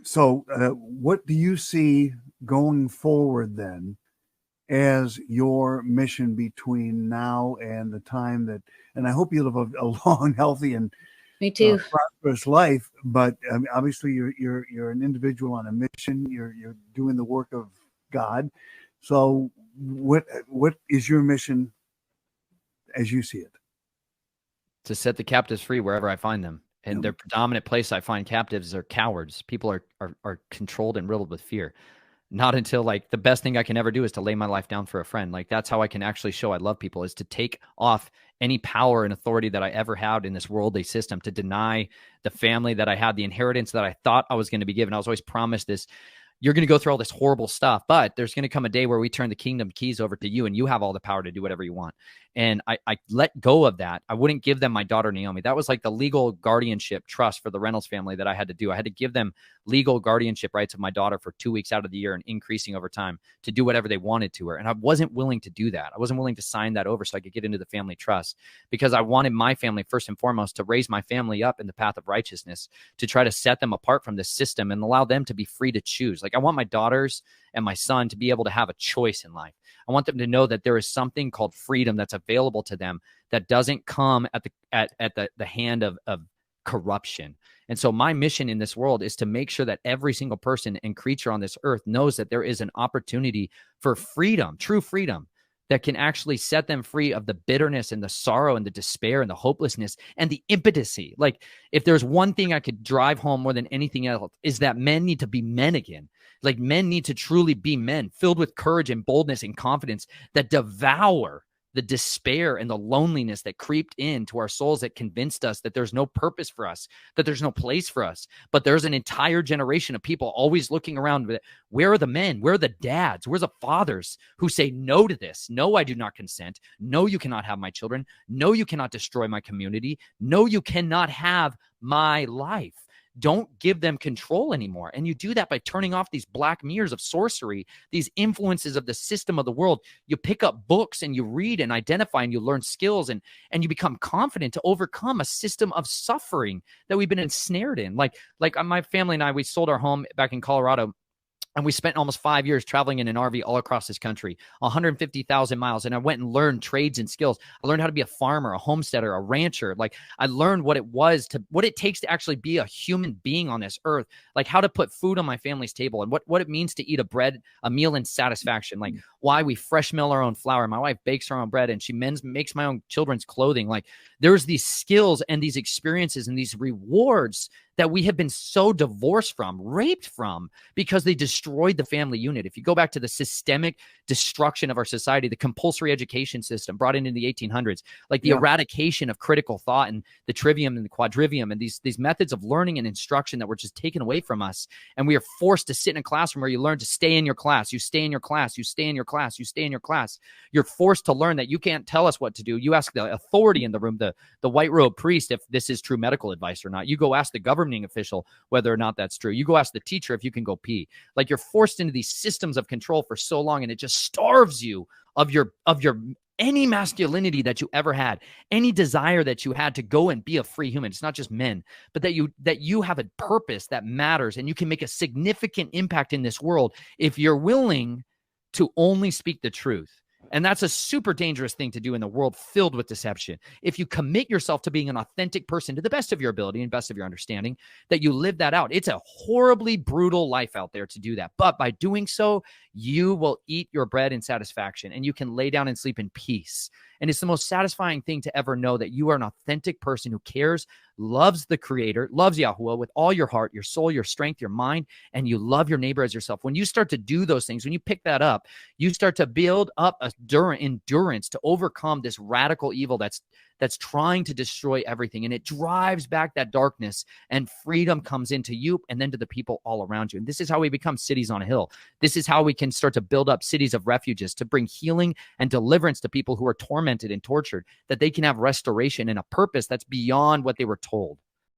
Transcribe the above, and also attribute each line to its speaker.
Speaker 1: So what do you see going forward then as your mission between now and the time that, and I hope you live a long, healthy, and
Speaker 2: Me too.
Speaker 1: Prosperous life, but obviously you're an individual on a mission. You're doing the work of God. So what is your mission as you see it?
Speaker 3: To set the captives free wherever I find them. And the predominant place I find captives are cowards. People are controlled and riddled with fear. Not until, like, the best thing I can ever do is to lay my life down for a friend. Like, that's how I can actually show I love people, is to take off any power and authority that I ever had in this worldly system, to deny the family that I had, the inheritance that I thought I was going to be given. I was always promised this. You're going to go through all this horrible stuff, but there's going to come a day where we turn the kingdom keys over to you and you have all the power to do whatever you want. And I let go of that. I wouldn't give them my daughter, Naomi. That was like the legal guardianship trust for the Reynolds family that I had to do. I had to give them legal guardianship rights of my daughter for 2 weeks out of the year and increasing over time to do whatever they wanted to her. And I wasn't willing to do that. I wasn't willing to sign that over so I could get into the family trust, because I wanted my family, first and foremost, to raise my family up in the path of righteousness, to try to set them apart from this system and allow them to be free to choose. Like, I want my daughters and my son to be able to have a choice in life. I want them to know that there is something called freedom that's available to them that doesn't come at the hand of corruption. And so my mission in this world is to make sure that every single person and creature on this earth knows that there is an opportunity for freedom, true freedom, that can actually set them free of the bitterness and the sorrow and the despair and the hopelessness and the impotency. Like, if there's one thing I could drive home more than anything else, is that men need to be men again. Like, men need to truly be men, filled with courage and boldness and confidence that devour the despair and the loneliness that creeped into our souls, that convinced us that there's no purpose for us, that there's no place for us. But there's an entire generation of people always looking around. Where are the men? Where are the dads? Where's the fathers who say no to this? No, I do not consent. No, you cannot have my children. No, you cannot destroy my community. No, you cannot have my life. Don't give them control anymore. And you do that by turning off these black mirrors of sorcery, these influences of the system of the world. You pick up books and you read and identify and you learn skills and you become confident to overcome a system of suffering that we've been ensnared in. Like my family and I, we sold our home back in Colorado. And we spent almost 5 years traveling in an RV all across this country, 150,000 miles. And I went and learned trades and skills. I learned how to be a farmer, a homesteader, a rancher. Like, I learned what it takes to actually be a human being on this earth, like how to put food on my family's table and what it means to eat a meal in satisfaction. Like, why we fresh mill our own flour. My wife bakes her own bread and she makes my own children's clothing. Like, there's these skills and these experiences and these rewards that we have been so divorced from, raped from, because they destroyed the family unit. If you go back to the systemic destruction of our society, the compulsory education system brought in the 1800s, like the eradication of critical thought and the trivium and the quadrivium and these methods of learning and instruction that were just taken away from us. And we are forced to sit in a classroom where you learn to stay in your class. You stay in your class. You stay in your class. You stay in your class. You're forced to learn that you can't tell us what to do. You ask the authority in the room, the white robe priest, if this is true medical advice or not. You go ask the governing official whether or not that's true. You go ask the teacher if you can go pee. Like, you're forced into these systems of control for so long, and it just starves you of your any masculinity that you ever had, any desire that you had to go and be a free human. It's not just men, but that you have a purpose that matters, and you can make a significant impact in this world if you're willing to only speak the truth. And that's a super dangerous thing to do in a world filled with deception. If you commit yourself to being an authentic person to the best of your ability and best of your understanding, that you live that out. It's a horribly brutal life out there to do that. But by doing so, you will eat your bread in satisfaction and you can lay down and sleep in peace. And it's the most satisfying thing to ever know that you are an authentic person who cares, loves the Creator, loves Yahuwah with all your heart, your soul, your strength, your mind, and you love your neighbor as yourself. When you start to do those things, when you pick that up, you start to build up endurance to overcome this radical evil that's trying to destroy everything. And it drives back that darkness, and freedom comes into you and then to the people all around you. And this is how we become cities on a hill. This is how we can start to build up cities of refuges to bring healing and deliverance to people who are tormented and tortured, that they can have restoration and a purpose that's beyond what they were told.